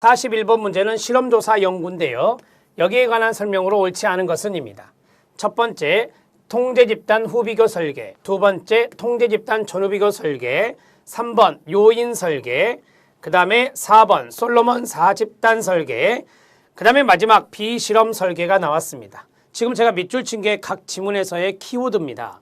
41번 문제는 실험조사 연구인데요. 여기에 관한 설명으로 옳지 않은 것은 입니다. 첫 번째, 통제집단 후비교 설계. 두 번째, 통제집단 전후비교 설계. 3번, 요인 설계. 그 다음에 4번, 솔로몬 4집단 설계. 그 다음에 마지막 비실험 설계가 나왔습니다. 지금 제가 밑줄 친 게 각 지문에서의 키워드입니다.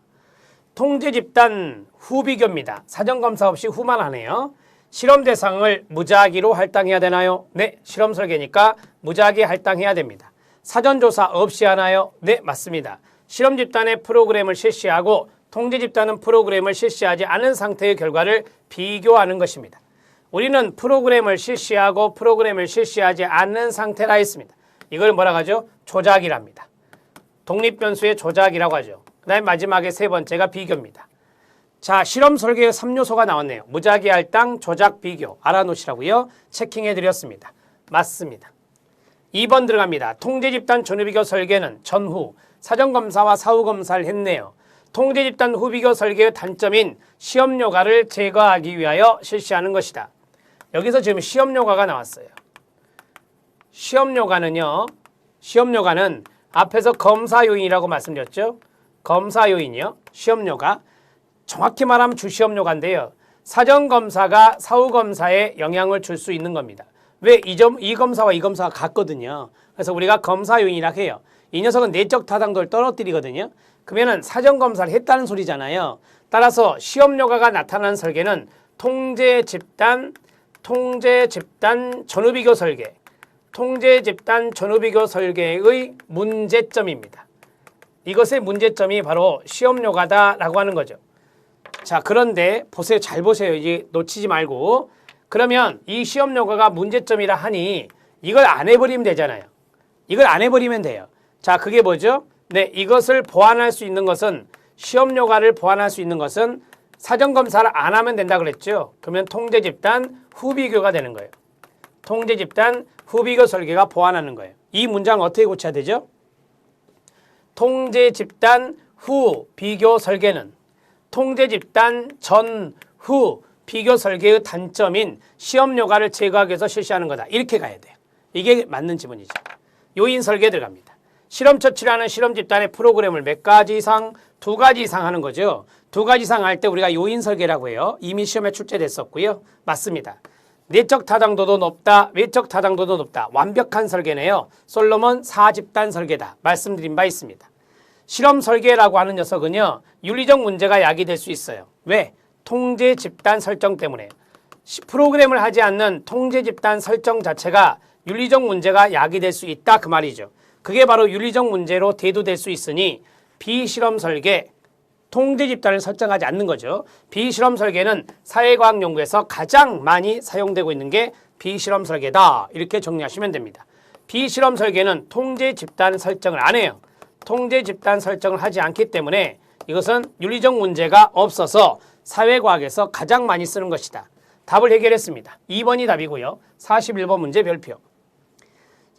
통제집단 후비교입니다. 사전검사 없이 후만 하네요. 실험 대상을 무작위로 할당해야 되나요? 네, 실험 설계니까 무작위 할당해야 됩니다. 사전조사 없이 하나요? 네, 맞습니다. 실험 집단의 프로그램을 실시하고 통제 집단은 프로그램을 실시하지 않은 상태의 결과를 비교하는 것입니다. 우리는 프로그램을 실시하고 프로그램을 실시하지 않는 상태라 했습니다. 이걸 뭐라고 하죠? 조작이랍니다. 독립변수의 조작이라고 하죠. 그 다음에 마지막에 세 번째가 비교입니다. 자, 실험 설계의 3요소가 나왔네요. 무작위 할당, 조작, 비교. 알아놓으시라고요. 체킹해 드렸습니다. 맞습니다. 2번 들어갑니다. 통제집단 전후비교 설계는 전후, 사전검사와 사후검사를 했네요. 통제집단 후비교 설계의 단점인 시험요가를 제거하기 위하여 실시하는 것이다. 여기서 지금 시험요가가 나왔어요. 시험요가는요. 시험요가는 앞에서 검사요인이라고 말씀드렸죠. 검사요인이요. 시험요가. 정확히 말하면 주시험요가인데요. 사전검사가 사후검사에 영향을 줄 수 있는 겁니다. 왜? 이 검사와 이 검사가 같거든요. 그래서 우리가 검사요인이라 해요. 이 녀석은 내적 타당도를 떨어뜨리거든요. 그러면은 사전검사를 했다는 소리잖아요. 따라서 시험요가가 나타나는 설계는 통제집단 전후비교 설계, 통제집단 전후비교 설계의 문제점입니다. 이것의 문제점이 바로 시험요가다라고 하는 거죠. 자, 그런데 보세요. 잘 보세요. 이제 놓치지 말고. 그러면 이 시험요가가 문제점이라 하니 이걸 안 해버리면 되잖아요. 이걸 안 해버리면 돼요. 자, 그게 뭐죠? 네, 이것을 보완할 수 있는 것은 시험요가를 보완할 수 있는 것은 사전검사를 안 하면 된다 그랬죠. 그러면 통제집단 후비교가 되는 거예요. 통제집단 후비교 설계가 보완하는 거예요. 이 문장 어떻게 고쳐야 되죠? 통제집단 후 비교 설계는 통제집단 전후 비교 설계의 단점인 시험요가를 제거하기 위해서 실시하는 거다. 이렇게 가야 돼요. 이게 맞는 지문이죠. 요인 설계 들어갑니다. 실험 처치라는 실험 집단의 프로그램을 몇 가지 이상, 두 가지 이상 하는 거죠. 두 가지 이상 할 때 우리가 요인 설계라고 해요. 이미 시험에 출제됐었고요. 맞습니다. 내적 타당도도 높다, 외적 타당도도 높다. 완벽한 설계네요. 솔로몬 4집단 설계다. 말씀드린 바 있습니다. 실험 설계라고 하는 녀석은요. 윤리적 문제가 야기될 수 있어요. 왜? 통제 집단 설정 때문에. 프로그램을 하지 않는 통제 집단 설정 자체가 윤리적 문제가 야기될 수 있다 그 말이죠. 그게 바로 윤리적 문제로 대두될 수 있으니 비실험 설계, 통제 집단을 설정하지 않는 거죠. 비실험 설계는 사회과학 연구에서 가장 많이 사용되고 있는 게 비실험 설계다. 이렇게 정리하시면 됩니다. 비실험 설계는 통제 집단 설정을 안 해요. 통제 집단 설정을 하지 않기 때문에 이것은 윤리적 문제가 없어서 사회과학에서 가장 많이 쓰는 것이다. 답을 해결했습니다. 2번이 답이고요. 41번 문제 별표.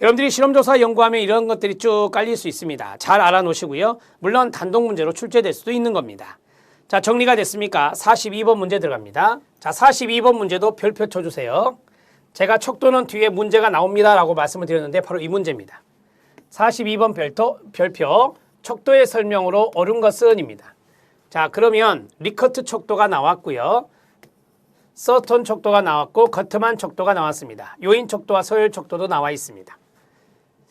여러분들이 실험조사 연구하면 이런 것들이 쭉 깔릴 수 있습니다. 잘 알아놓으시고요. 물론 단독 문제로 출제될 수도 있는 겁니다. 자, 정리가 됐습니까? 42번 문제 들어갑니다. 자, 42번 문제도 별표 쳐주세요. 제가 척도는 뒤에 문제가 나옵니다 라고 말씀을 드렸는데 바로 이 문제입니다. 42번 별표 척도의 설명으로 옳은 것은 입니다. 자, 그러면 리커트 척도가 나왔고요. 서턴 척도가 나왔고 거트만 척도가 나왔습니다. 요인 척도와 서열 척도도 나와 있습니다.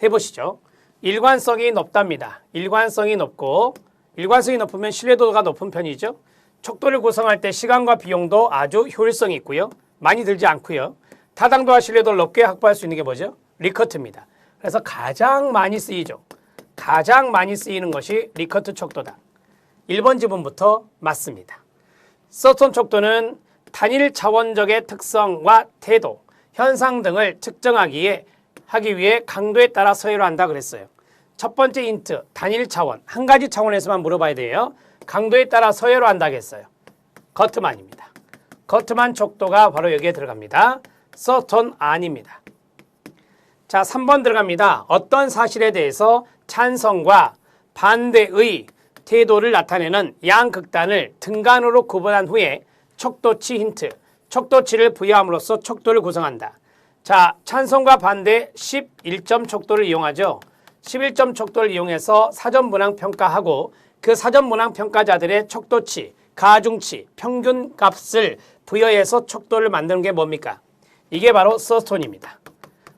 해보시죠. 일관성이 높답니다. 일관성이 높고 일관성이 높으면 신뢰도가 높은 편이죠. 척도를 구성할 때 시간과 비용도 아주 효율성이 있고요. 많이 들지 않고요. 타당도와 신뢰도를 높게 확보할 수 있는 게 뭐죠? 리커트입니다. 그래서 가장 많이 쓰이죠. 가장 많이 쓰이는 것이 리커트 척도다. 1번 지문부터 맞습니다. 서턴 척도는 단일 차원적의 특성과 태도, 현상 등을 측정하기 위해 강도에 따라 서열화한다 그랬어요. 첫 번째 힌트, 단일 차원, 한 가지 차원에서만 물어봐야 돼요. 강도에 따라 서열화한다 했어요. 거트만입니다. 거트만 척도가 바로 여기에 들어갑니다. 서턴 아닙니다. 자, 3번 들어갑니다. 어떤 사실에 대해서 찬성과 반대의 태도를 나타내는 양극단을 등간으로 구분한 후에 척도치 힌트, 척도치를 부여함으로써 척도를 구성한다. 자, 찬성과 반대 11점 척도를 이용하죠. 11점 척도를 이용해서 사전 문항 평가하고 그 사전 문항 평가자들의 척도치, 가중치, 평균 값을 부여해서 척도를 만드는 게 뭡니까? 이게 바로 서스톤입니다.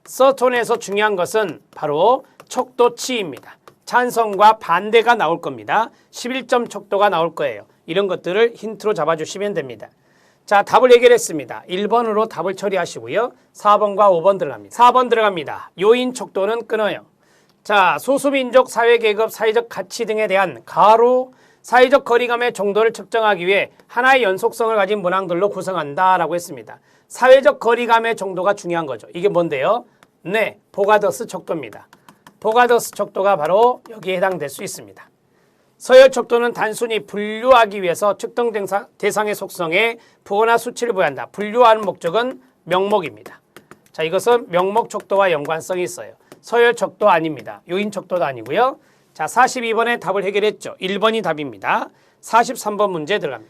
서스톤에서 중요한 것은 바로 척도치입니다. 찬성과 반대가 나올 겁니다. 11점 척도가 나올 거예요. 이런 것들을 힌트로 잡아주시면 됩니다. 자, 답을 해결했습니다. 1번으로 답을 처리하시고요. 4번과 5번 들어갑니다. 4번 들어갑니다. 요인 척도는 끊어요. 자, 소수민족, 사회계급, 사회적 가치 등에 대한 가로 사회적 거리감의 정도를 측정하기 위해 하나의 연속성을 가진 문항들로 구성한다라고 했습니다. 사회적 거리감의 정도가 중요한 거죠. 이게 뭔데요? 네, 보가더스 척도입니다. 보가더스 척도가 바로 여기에 해당될 수 있습니다. 서열 척도는 단순히 분류하기 위해서 측정 대상의 속성에 부호나 수치를 부여한다. 분류하는 목적은 명목입니다. 자, 이것은 명목 척도와 연관성이 있어요. 서열 척도 아닙니다. 요인 척도도 아니고요. 자, 42번의 답을 해결했죠. 1번이 답입니다. 43번 문제 들어갑니다.